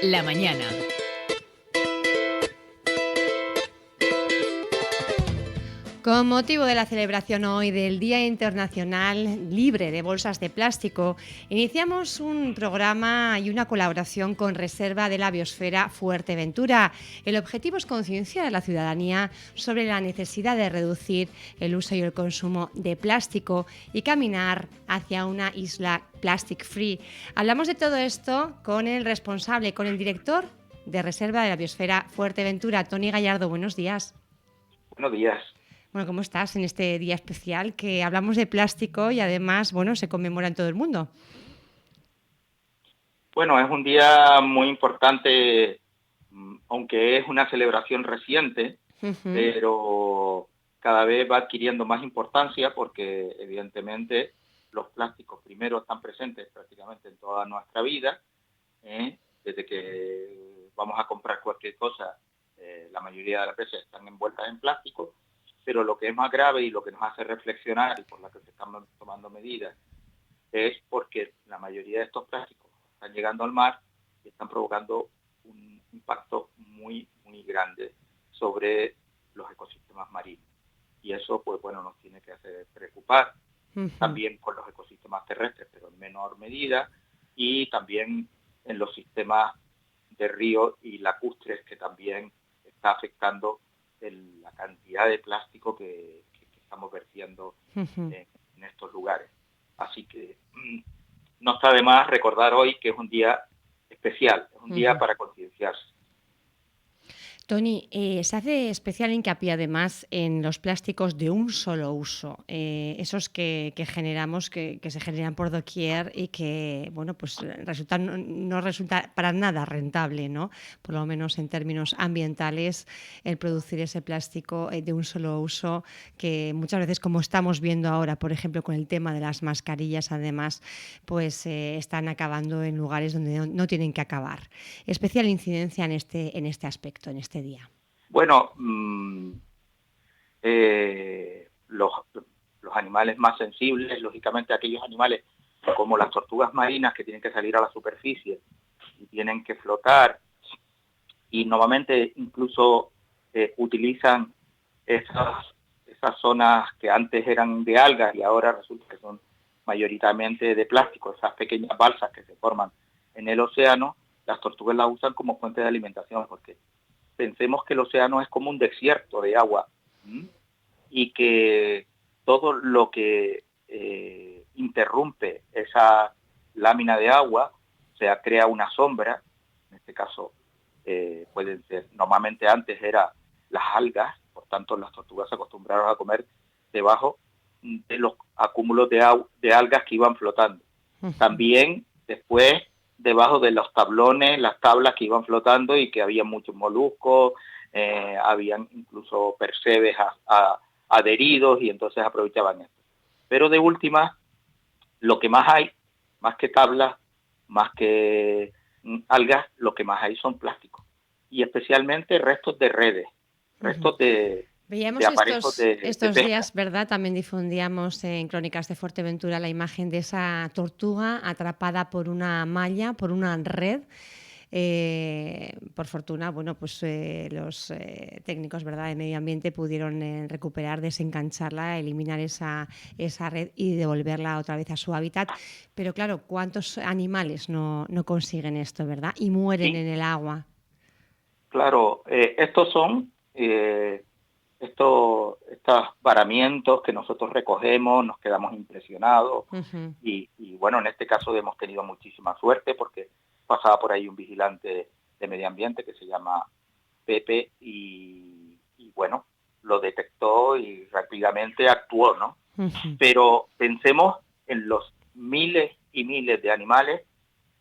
La mañana. Con motivo de la celebración hoy del Día Internacional Libre de Bolsas de Plástico, iniciamos un programa y una colaboración con Reserva de la Biosfera Fuerteventura. El objetivo es concienciar a la ciudadanía sobre la necesidad de reducir el uso y el consumo de plástico y caminar hacia una isla plastic free. Hablamos de todo esto con el responsable, con el director de Reserva de la Biosfera Fuerteventura, Toni Gallardo. Buenos días. Buenos días. Bueno, ¿cómo estás en este día especial que hablamos de plástico y además, bueno, se conmemora en todo el mundo? Bueno, es un día muy importante, aunque es una celebración reciente, pero cada vez va adquiriendo más importancia porque evidentemente los plásticos primero están presentes prácticamente en toda nuestra vida, desde que vamos a comprar cualquier cosa, la mayoría de las veces están envueltas en plástico, pero lo que es más grave y lo que nos hace reflexionar y por la que se están tomando medidas es porque la mayoría de estos plásticos están llegando al mar y están provocando un impacto muy, muy grande sobre los ecosistemas marinos. Y eso, pues bueno, nos tiene que hacer preocupar también con los ecosistemas terrestres, pero en menor medida, y también en los sistemas de ríos y lacustres, que también está afectando la cantidad de plástico que estamos vertiendo en estos lugares. Así que no está de más recordar hoy que es un día especial, es un día para concienciarse. Toni, se hace especial hincapié además en los plásticos de un solo uso, esos que generamos, que se generan por doquier y que, bueno, pues no resulta para nada rentable, ¿no? Por lo menos en términos ambientales, el producir ese plástico de un solo uso, que muchas veces, como estamos viendo ahora, por ejemplo, con el tema de las mascarillas, además, pues están acabando en lugares donde no tienen que acabar. Especial incidencia en este aspecto, en este día. Bueno, los animales más sensibles, lógicamente aquellos animales como las tortugas marinas que tienen que salir a la superficie y tienen que flotar y normalmente incluso utilizan esas zonas que antes eran de algas y ahora resulta que son mayoritariamente de plástico, esas pequeñas balsas que se forman en el océano, las tortugas las usan como fuente de alimentación, porque pensemos que el océano es como un desierto de agua, y que todo lo que interrumpe esa lámina de agua, o sea, crea una sombra, en este caso pueden ser, normalmente antes era las algas, por tanto las tortugas se acostumbraron a comer debajo de los acúmulos de algas que iban flotando. También después debajo de los tablones, las tablas que iban flotando y que había muchos moluscos, habían incluso percebes adheridos y entonces aprovechaban esto. Pero de última, lo que más hay, más que tablas, más que algas, lo que más hay son plásticos y especialmente restos de redes, restos de Veíamos aparejos de estos pesca. días, ¿verdad? También difundíamos en Crónicas de Fuerteventura la imagen de esa tortuga atrapada por una malla, por una red. Por fortuna, bueno, pues los técnicos, ¿verdad?, de medio ambiente pudieron recuperar, desengancharla, eliminar esa red y devolverla otra vez a su hábitat. Pero claro, ¿cuántos animales no consiguen esto, verdad? Y mueren Sí, en el agua. claro, estos son estos varamientos que nosotros recogemos, nos quedamos impresionados y bueno, en este caso hemos tenido muchísima suerte porque pasaba por ahí un vigilante de medio ambiente que se llama Pepe y bueno, lo detectó y rápidamente actuó, ¿no? Pero pensemos en los miles y miles de animales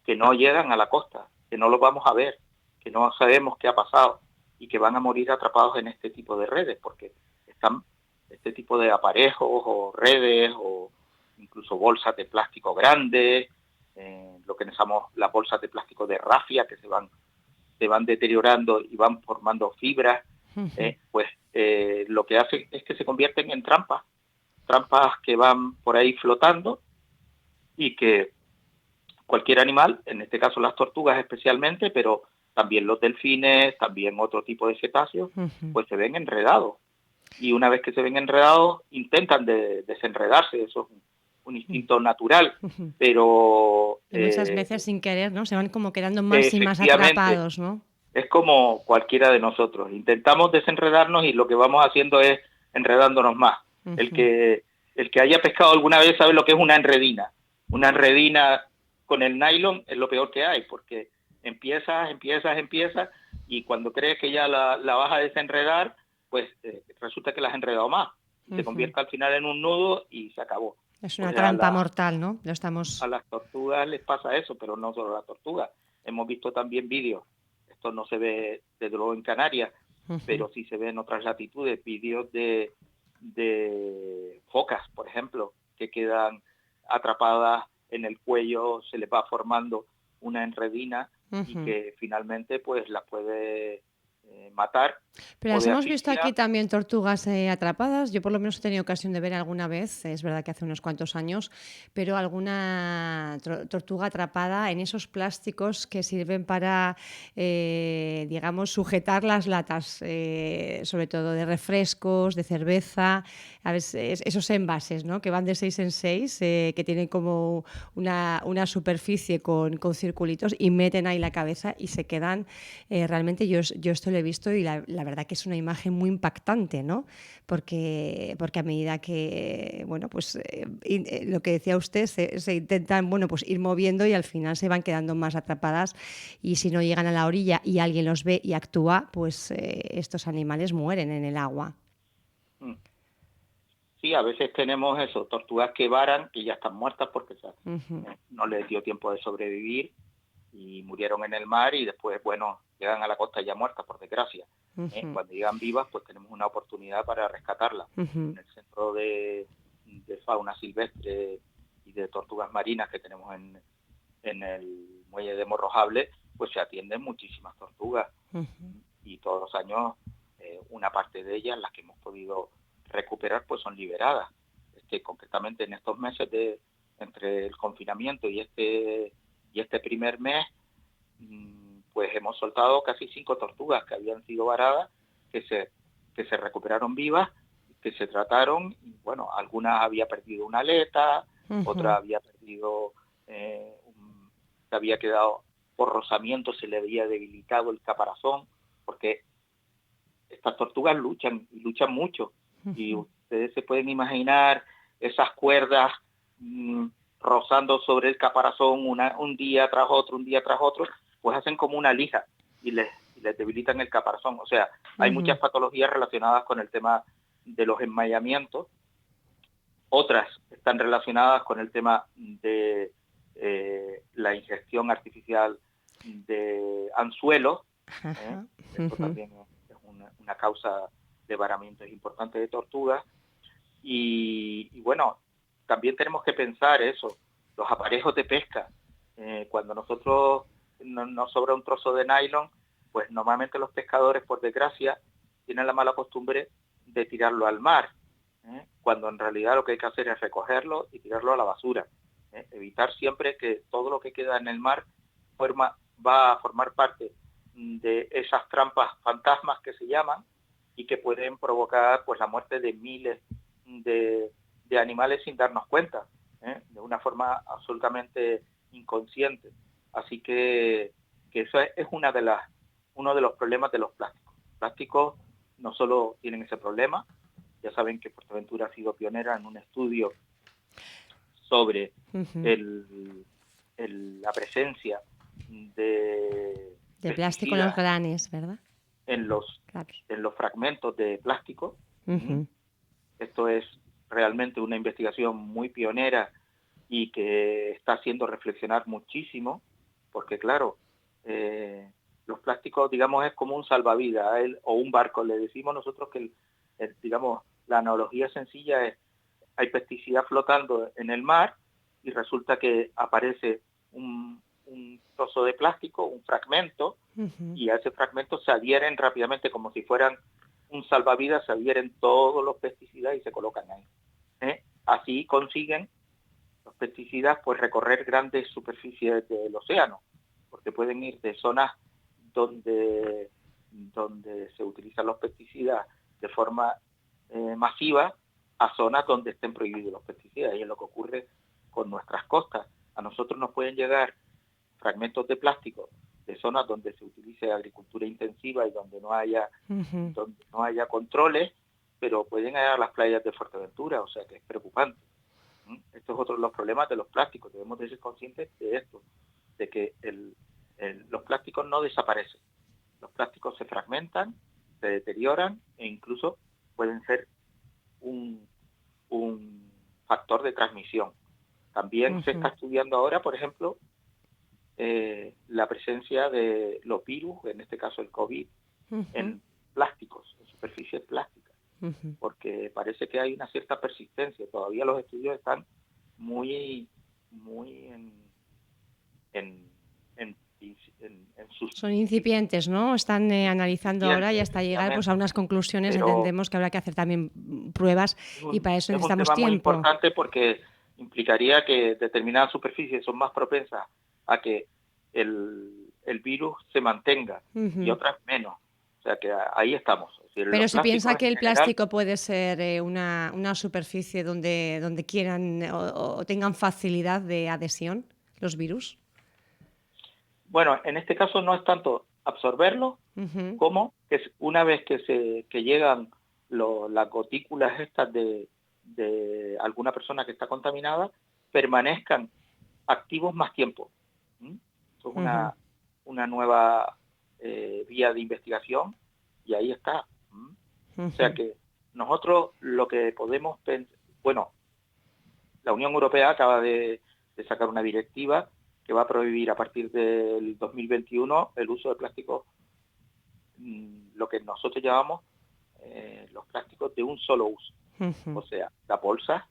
que no llegan a la costa, que no los vamos a ver, que no sabemos qué ha pasado y que van a morir atrapados en este tipo de redes, porque están este tipo de aparejos o redes o incluso bolsas de plástico grandes, lo que llamamos las bolsas de plástico de rafia que se van deteriorando y van formando fibras, lo que hace es que se convierten en trampas que van por ahí flotando y que cualquier animal, en este caso las tortugas especialmente, pero también los delfines, también otro tipo de cetáceos, pues se ven enredados. Y una vez que se ven enredados, intentan desenredarse, eso es un instinto natural, pero Y muchas veces sin querer, ¿no? Se van como quedando más y más efectivamente atrapados, ¿no? es como cualquiera de nosotros. Intentamos desenredarnos y lo que vamos haciendo es enredándonos más. El que haya pescado alguna vez sabe lo que es una enredina. Una enredina con el nylon es lo peor que hay, porque empiezas y cuando crees que ya la vas a desenredar, pues resulta que la has enredado más. Se convierte al final en un nudo y se acabó. Es una trampa mortal, ¿no? A las tortugas les pasa eso, pero no solo a las tortugas. Hemos visto también vídeos, esto no se ve desde luego en Canarias, pero sí se ve en otras latitudes, vídeos de focas, por ejemplo, que quedan atrapadas en el cuello, se les va formando una enredina y que finalmente pues las puede matar. Pero las hemos visto aquí también tortugas atrapadas. Yo por lo menos he tenido ocasión de ver alguna vez, es verdad que hace unos cuantos años, pero alguna tortuga atrapada en esos plásticos que sirven para, digamos, sujetar las latas, sobre todo de refrescos, de cerveza, a veces, esos envases, ¿no? Que van de 6 en 6, que tienen como una superficie con circulitos y meten ahí la cabeza y se quedan, realmente yo esto lo he visto y la verdad que es una imagen muy impactante, ¿no? Porque a medida que, bueno, pues lo que decía usted, se intentan, bueno, pues ir moviendo y al final se van quedando más atrapadas y si no llegan a la orilla y alguien los ve y actúa, pues estos animales mueren en el agua. Sí, a veces tenemos eso, tortugas que varan, que ya están muertas porque no les dio tiempo de sobrevivir y murieron en el mar y después, bueno, llegan a la costa ya muertas, por desgracia. Cuando llegan vivas, pues tenemos una oportunidad para rescatarlas. En el centro de fauna silvestre y de tortugas marinas que tenemos en el muelle de Morrojable, pues se atienden muchísimas tortugas. Y todos los años una parte de ellas, las que hemos podido recuperar, pues son liberadas. Concretamente en estos meses entre el confinamiento y este primer mes, pues hemos soltado casi 5 tortugas que habían sido varadas, que se recuperaron vivas, que se trataron, y bueno, algunas había perdido una aleta, otra había perdido, se había quedado por rozamiento, se le había debilitado el caparazón, porque estas tortugas luchan mucho, y ustedes se pueden imaginar esas cuerdas rozando sobre el caparazón un día tras otro, pues hacen como una lija y les debilitan el caparazón. O sea, hay muchas patologías relacionadas con el tema de los enmayamientos, otras están relacionadas con el tema de la ingestión artificial de anzuelos. Esto también es una causa de varamientos importantes de tortugas. Y bueno, también tenemos que pensar eso, los aparejos de pesca. Cuando nosotros nos sobra un trozo de nylon, pues normalmente los pescadores, por desgracia, tienen la mala costumbre de tirarlo al mar, cuando en realidad lo que hay que hacer es recogerlo y tirarlo a la basura. Evitar siempre que todo lo que queda en el mar va a formar parte de esas trampas fantasmas que se llaman y que pueden provocar pues la muerte de miles de animales sin darnos cuenta, de una forma absolutamente inconsciente. Así que eso es uno de los problemas de los plásticos. Los plásticos no solo tienen ese problema, ya saben que Portaventura ha sido pionera en un estudio sobre la presencia de plástico en los granes, ¿verdad? En los fragmentos de plástico. Esto es realmente una investigación muy pionera y que está haciendo reflexionar muchísimo, porque claro, los plásticos, digamos, es como un salvavidas o un barco. Le decimos nosotros que, digamos, la analogía sencilla es, hay pesticidas flotando en el mar y resulta que aparece un trozo de plástico, un fragmento, y a ese fragmento se adhieren rápidamente como si fueran un salvavidas, se adhieren todos los pesticidas y se colocan ahí. Así consiguen los pesticidas pues recorrer grandes superficies del océano, porque pueden ir de zonas donde se utilizan los pesticidas de forma masiva a zonas donde estén prohibidos los pesticidas, y es lo que ocurre con nuestras costas. A nosotros nos pueden llegar fragmentos de plástico de zonas donde se utilice agricultura intensiva y donde no haya controles, pero pueden ir a las playas de Fuerteventura, o sea que es preocupante. Esto es otro de los problemas de los plásticos. Debemos de ser conscientes de esto, de que los plásticos no desaparecen. Los plásticos se fragmentan, se deterioran e incluso pueden ser un factor de transmisión. También se está estudiando ahora, por ejemplo, la presencia de los virus, en este caso el COVID, en plásticos, en superficies plásticas, porque parece que hay una cierta persistencia. Todavía los estudios están muy en sus... Son incipientes, ¿no? Están analizando ahora y hasta llegar pues a unas conclusiones. Pero entendemos que habrá que hacer también pruebas y para eso necesitamos tiempo. Es un tema muy importante porque implicaría que determinadas superficies son más propensas a que el virus se mantenga y otras menos. O sea que ahí estamos. Es decir, pero se piensa que el plástico puede ser una superficie donde quieran o tengan facilidad de adhesión los virus. Bueno, en este caso no es tanto absorberlo como que una vez que llegan las gotículas estas de alguna persona que está contaminada, permanezcan activos más tiempo. Esto es una nueva vía de investigación y ahí está. O sea que nosotros lo que podemos pensar, bueno, la Unión Europea acaba de sacar una directiva que va a prohibir a partir del 2021 el uso de plásticos, lo que nosotros llamamos los plásticos de un solo uso. O sea, la bolsa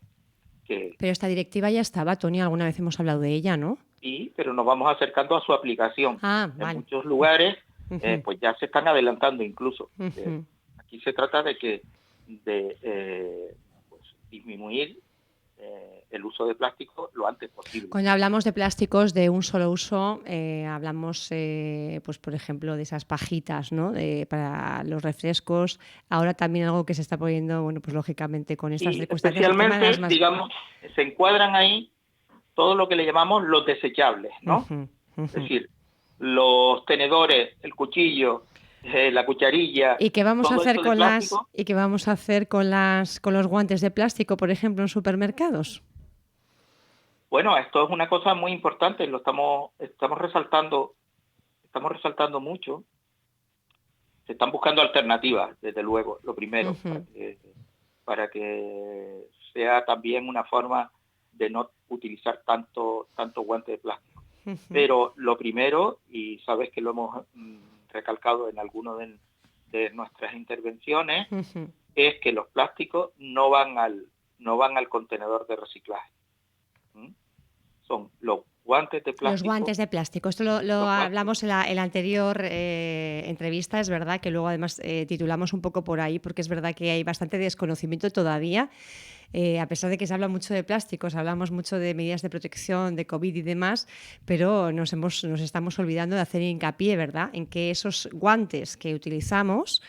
que... Pero esta directiva ya estaba, Tony, alguna vez hemos hablado de ella, ¿no? Sí, pero nos vamos acercando a su aplicación. Vale. En muchos lugares pues ya se están adelantando incluso. Aquí se trata de pues, disminuir el uso de plástico lo antes posible. Cuando hablamos de plásticos de un solo uso, hablamos, pues por ejemplo, de esas pajitas, ¿no? Para los refrescos. Ahora también algo que se está poniendo, bueno, pues lógicamente con estas circunstancias. Especialmente, digamos, se encuadran ahí todo lo que le llamamos los desechables, ¿no? Es decir, los tenedores, el cuchillo, la cucharilla. ¿Y qué vamos a hacer con los guantes de plástico, por ejemplo, en supermercados? Bueno, esto es una cosa muy importante, lo estamos resaltando mucho. Se están buscando alternativas, desde luego, lo primero, para que sea también una forma de no utilizar tanto guante de plástico. Pero lo primero, y sabes que lo hemos recalcado en algunas de nuestras intervenciones, es que los plásticos no van al contenedor de reciclaje. Son los guantes de plástico. Los guantes de plástico. Esto lo hablamos en la anterior entrevista. Es verdad que luego además titulamos un poco por ahí, porque es verdad que hay bastante desconocimiento todavía. A pesar de que se habla mucho de plásticos, hablamos mucho de medidas de protección, de COVID y demás, pero nos estamos olvidando de hacer hincapié, ¿verdad?, en que esos guantes que utilizamos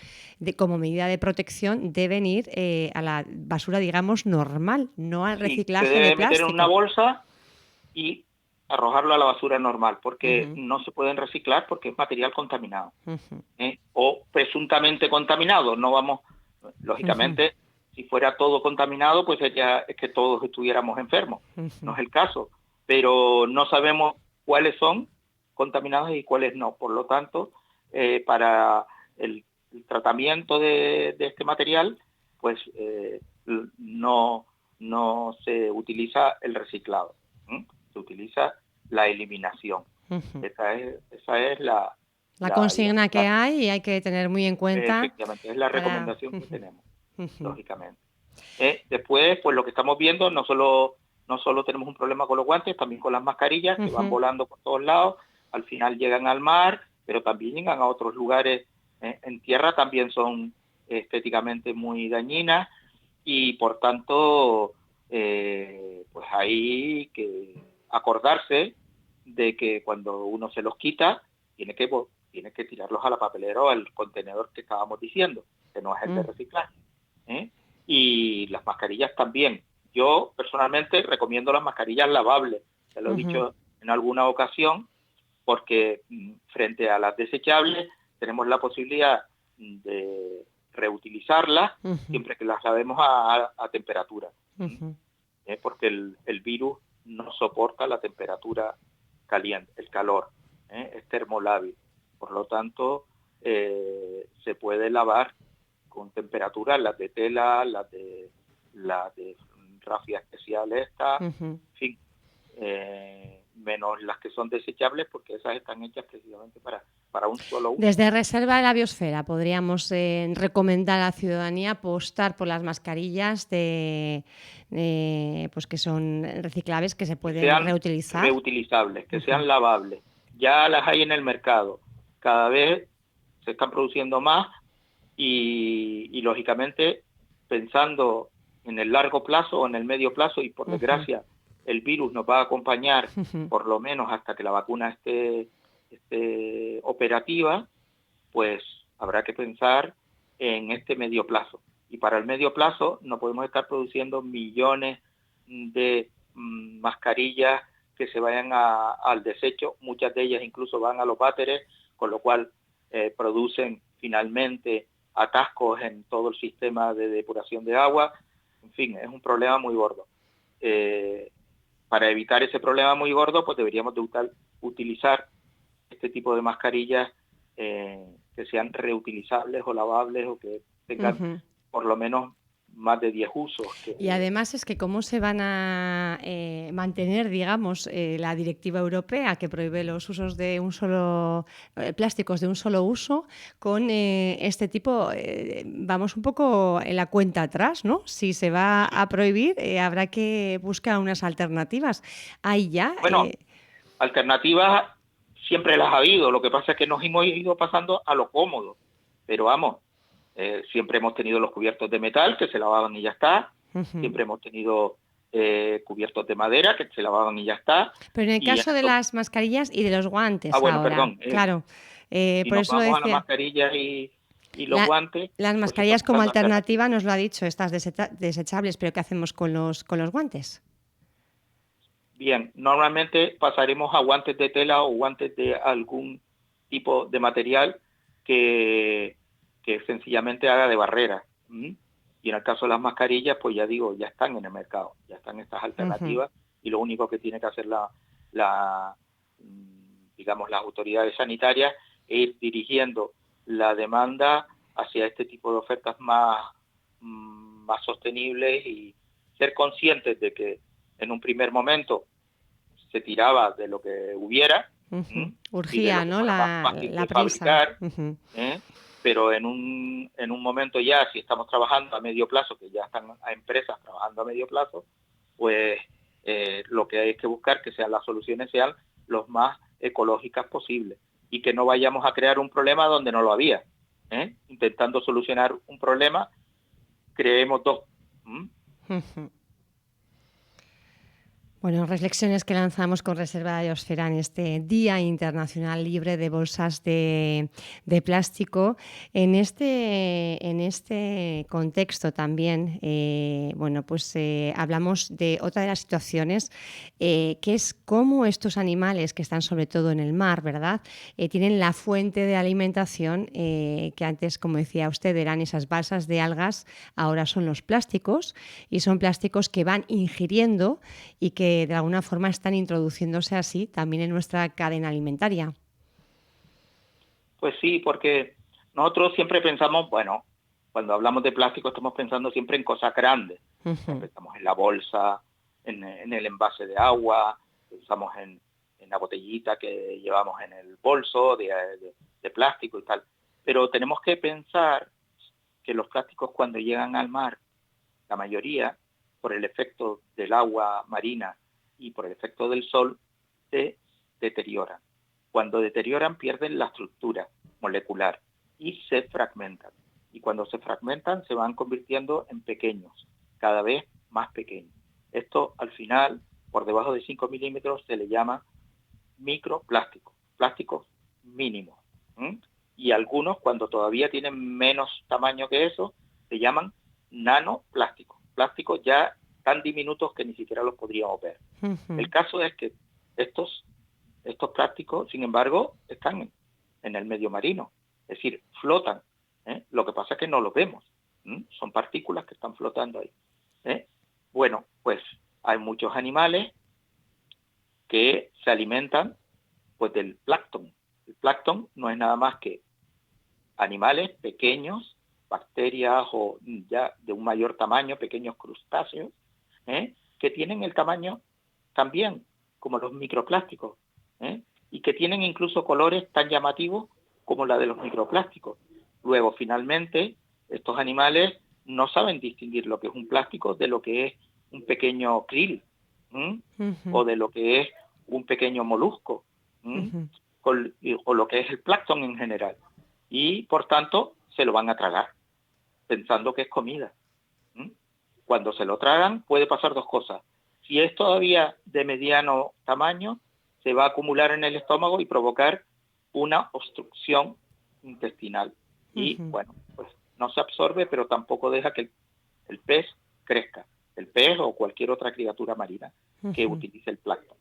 como medida de protección deben ir a la basura, digamos, normal, no al reciclaje de plástico. Se debe meter en una bolsa y arrojarlo a la basura normal, porque no se pueden reciclar porque es material contaminado, o presuntamente contaminado. No vamos, lógicamente, si fuera todo contaminado, pues ya es que todos estuviéramos enfermos. No es el caso, pero no sabemos cuáles son contaminados y cuáles no. Por lo tanto, para el tratamiento de este material, pues no se utiliza el reciclado, se utiliza la eliminación. Esa es la consigna que hay y hay que tener muy en cuenta. Efectivamente, es la recomendación que tenemos. Lógicamente. Después, pues lo que estamos viendo, no solo tenemos un problema con los guantes, también con las mascarillas que van volando por todos lados, al final llegan al mar, pero también llegan a otros lugares en tierra, también son estéticamente muy dañinas y por tanto pues hay que acordarse de que cuando uno se los quita, tiene que tirarlos a la papelera o al contenedor que estábamos diciendo, que no es el de reciclaje. Y las mascarillas también. Yo personalmente recomiendo las mascarillas lavables, te lo he dicho en alguna ocasión, porque frente a las desechables tenemos la posibilidad de reutilizarlas siempre que las lavemos a temperatura, porque el virus no soporta la temperatura caliente, el calor, es termolábil. Por lo tanto, se puede lavar con temperatura las de tela, las de rafia especial en fin, menos las que son desechables, porque esas están hechas precisamente para un solo uso. Desde Reserva de la Biosfera podríamos recomendar a la ciudadanía apostar por las mascarillas pues que son reciclables, que se pueden reutilizar. Reutilizables, que sean lavables. Ya las hay en el mercado. Cada vez se están produciendo más y lógicamente, pensando en el largo plazo o en el medio plazo, y por desgracia el virus nos va a acompañar por lo menos hasta que la vacuna esté operativa, pues habrá que pensar en este medio plazo. Y para el medio plazo no podemos estar produciendo millones de mascarillas que se vayan al desecho. Muchas de ellas incluso van a los váteres, con lo cual producen finalmente atascos en todo el sistema de depuración de agua. En fin, es un problema muy gordo. Para evitar ese problema muy gordo, pues deberíamos de utilizar este tipo de mascarillas que sean reutilizables o lavables o que tengan por lo menos más de 10 usos. Y además es que cómo se van a mantener, digamos, la directiva europea que prohíbe los usos de un solo plásticos de un solo uso con este tipo, vamos un poco en la cuenta atrás, ¿no? Si se va a prohibir, habrá que buscar unas alternativas. Ahí ya. Bueno, alternativas siempre las ha habido, lo que pasa es que nos hemos ido pasando a lo cómodo, pero vamos, siempre hemos tenido los cubiertos de metal que se lavaban y ya está, siempre hemos tenido cubiertos de madera que se lavaban y ya está. Pero en el caso de las mascarillas y de los guantes ahora, perdón, claro, si por nos eso vamos decía, a las mascarillas y los guantes. Las mascarillas pues como alternativa nos lo ha dicho, estas desechables, pero ¿qué hacemos con los guantes? Bien, normalmente pasaremos a guantes de tela o guantes de algún tipo de material que sencillamente haga de barrera. Y en el caso de las mascarillas, pues ya digo, ya están en el mercado, ya están estas alternativas y lo único que tiene que hacer digamos, las autoridades sanitarias es ir dirigiendo la demanda hacia este tipo de ofertas más sostenibles y ser conscientes de que en un primer momento se tiraba de lo que hubiera, urgía, ¿no? La prisa. Fabricar, pero en un momento ya, si estamos trabajando a medio plazo, que ya están a empresas trabajando a medio plazo, pues lo que hay que buscar que las soluciones sean los más ecológicas posibles y que no vayamos a crear un problema donde no lo había. Intentando solucionar un problema, creemos dos. Bueno, reflexiones que lanzamos con Reserva de la Biosfera en este Día Internacional Libre de Bolsas de Plástico. En este contexto también, bueno, pues hablamos de otra de las situaciones, que es cómo estos animales que están sobre todo en el mar, ¿verdad?, tienen la fuente de alimentación que antes, como decía usted, eran esas balsas de algas, ahora son los plásticos, y son plásticos que van ingiriendo y que de alguna forma están introduciéndose así también en nuestra cadena alimentaria. Pues sí, porque nosotros siempre pensamos, bueno, cuando hablamos de plástico estamos pensando siempre en cosas grandes. Pensamos en la bolsa, en el envase de agua, pensamos en la botellita que llevamos en el bolso de plástico y tal. Pero tenemos que pensar que los plásticos cuando llegan al mar, la mayoría, por el efecto del agua marina y por el efecto del sol, se deterioran. Cuando deterioran pierden la estructura molecular y se fragmentan. Y cuando se fragmentan se van convirtiendo en pequeños, cada vez más pequeños. Esto al final, por debajo de 5 milímetros, se le llama microplásticos, plásticos mínimos. Y algunos, cuando todavía tienen menos tamaño que eso, se llaman nanoplásticos, plásticos ya tan diminutos que ni siquiera los podríamos ver. Uh-huh. El caso es que estos plásticos, sin embargo, están en el medio marino, es decir, flotan. Lo que pasa es que no los vemos. Son partículas que están flotando ahí. Bueno, pues hay muchos animales que se alimentan pues del plancton. El plancton no es nada más que animales pequeños, bacterias o ya de un mayor tamaño, pequeños crustáceos, que tienen el tamaño también como los microplásticos, y que tienen incluso colores tan llamativos como la de los microplásticos. Luego, finalmente, estos animales no saben distinguir lo que es un plástico de lo que es un pequeño krill, o de lo que es un pequeño molusco, o lo que es el plancton en general. Y, por tanto, se lo van a tragar, pensando que es comida. Cuando se lo tragan, puede pasar dos cosas. Si es todavía de mediano tamaño, se va a acumular en el estómago y provocar una obstrucción intestinal. Y, bueno, pues no se absorbe, pero tampoco deja que el pez crezca. El pez o cualquier otra criatura marina que utilice el plancton.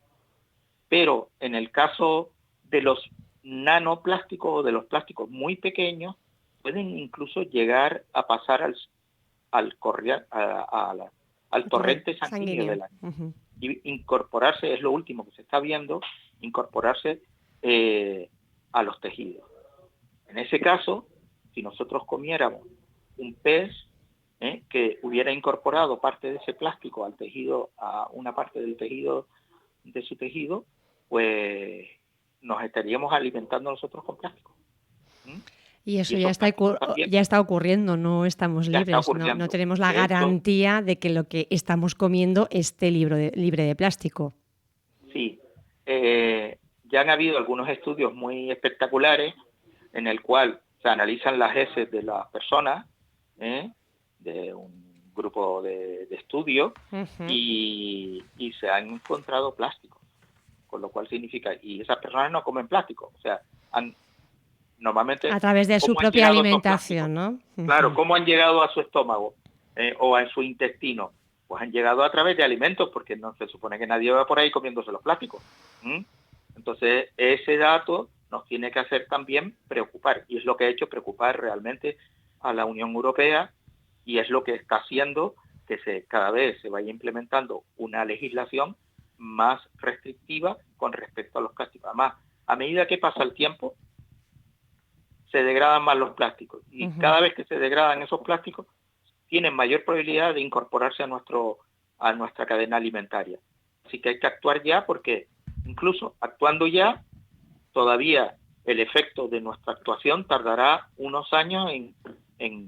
Pero en el caso de los nanoplásticos o de los plásticos muy pequeños, pueden incluso llegar a pasar al torrente sanguíneo del animal. Y incorporarse, es lo último que se está viendo, incorporarse a los tejidos. En ese caso, si nosotros comiéramos un pez que hubiera incorporado parte de ese plástico al tejido, a una parte del tejido, de su tejido, pues nos estaríamos alimentando nosotros con plástico. Y eso ya está ocurriendo, no estamos libres, no tenemos la garantía de que lo que estamos comiendo esté libre de plástico. Sí, ya han habido algunos estudios muy espectaculares en el cual se analizan las heces de las personas, de un grupo de estudio, y se han encontrado plásticos, con lo cual significa, y esas personas no comen plástico, o sea, normalmente a través de su propia alimentación, ¿no? Claro, ¿cómo han llegado a su estómago o a su intestino? Pues han llegado a través de alimentos, porque no se supone que nadie va por ahí comiéndose los plásticos. Entonces, ese dato nos tiene que hacer también preocupar, y es lo que ha hecho preocupar realmente a la Unión Europea, y es lo que está haciendo que cada vez se vaya implementando una legislación más restrictiva con respecto a los plásticos. Además, a medida que pasa el tiempo, se degradan más los plásticos, y cada vez que se degradan esos plásticos tienen mayor probabilidad de incorporarse a nuestra cadena alimentaria. Así que hay que actuar ya, porque incluso actuando ya, todavía el efecto de nuestra actuación tardará unos años en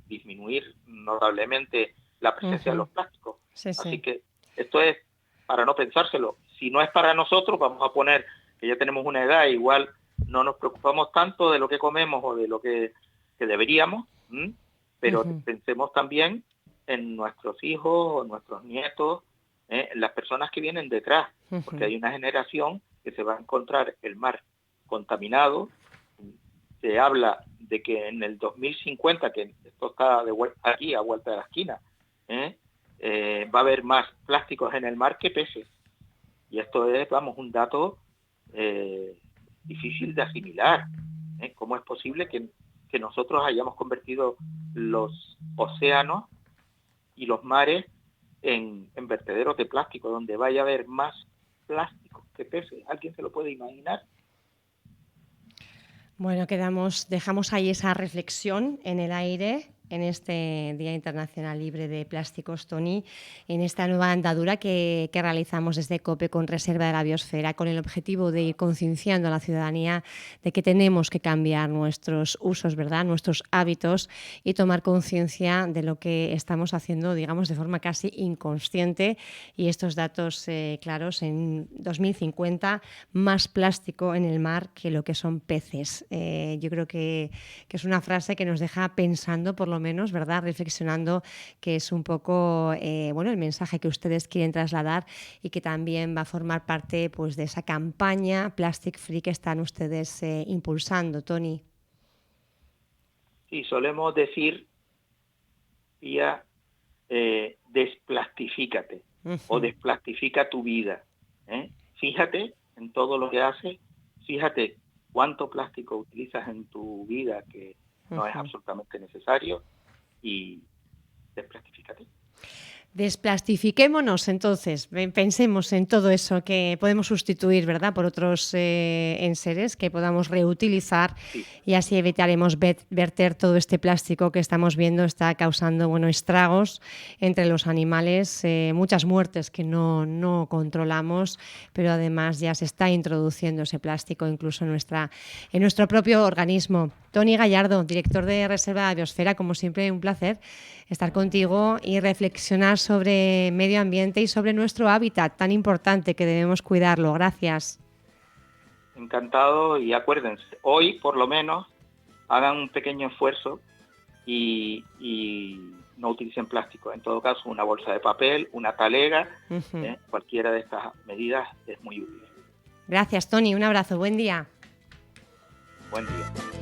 disminuir notablemente la presencia de los plásticos. Sí. Así que esto es para no pensárselo. Si no es para nosotros, vamos a poner que ya tenemos una edad, igual no nos preocupamos tanto de lo que comemos o de lo que deberíamos, pero pensemos también en nuestros hijos o nuestros nietos, en las personas que vienen detrás, porque hay una generación que se va a encontrar el mar contaminado. Se habla de que en el 2050, que esto está aquí a vuelta de la esquina, va a haber más plásticos en el mar que peces. Y esto es, un dato difícil de asimilar. ¿Cómo es posible que nosotros hayamos convertido los océanos y los mares en vertederos de plástico, donde vaya a haber más plástico que peces? ¿Alguien se lo puede imaginar? Bueno, dejamos ahí esa reflexión en el aire en este Día Internacional Libre de Plásticos, Toni, en esta nueva andadura que realizamos desde COPE con Reserva de la Biosfera, con el objetivo de ir concienciando a la ciudadanía de que tenemos que cambiar nuestros usos, ¿verdad?, nuestros hábitos, y tomar conciencia de lo que estamos haciendo, digamos, de forma casi inconsciente. Y estos datos claros: en 2050 más plástico en el mar que lo que son peces. Yo creo que es una frase que nos deja pensando, por lo lo menos, ¿verdad? Reflexionando, que es un poco el mensaje que ustedes quieren trasladar y que también va a formar parte pues, de esa campaña Plastic Free que están ustedes impulsando, Tony. Sí, solemos decir, Pía, desplastifícate o desplastifica tu vida. Fíjate en todo lo que haces, fíjate cuánto plástico utilizas en tu vida que no es absolutamente necesario y desplastifícate. Desplastifiquémonos entonces, pensemos en todo eso que podemos sustituir, ¿verdad?, por otros enseres que podamos reutilizar, Sí. y así evitaremos verter todo este plástico que estamos viendo está causando estragos entre los animales, muchas muertes que no controlamos, pero además ya se está introduciendo ese plástico incluso en nuestro propio organismo. Tony Gallardo, director de Reserva de Biosfera, como siempre un placer estar contigo y reflexionar sobre medio ambiente y sobre nuestro hábitat tan importante que debemos cuidarlo. Gracias. Encantado, y acuérdense, hoy por lo menos hagan un pequeño esfuerzo y no utilicen plástico. En todo caso, una bolsa de papel, una talega, cualquiera de estas medidas es muy útil. Gracias, Tony. Un abrazo. Buen día. Buen día.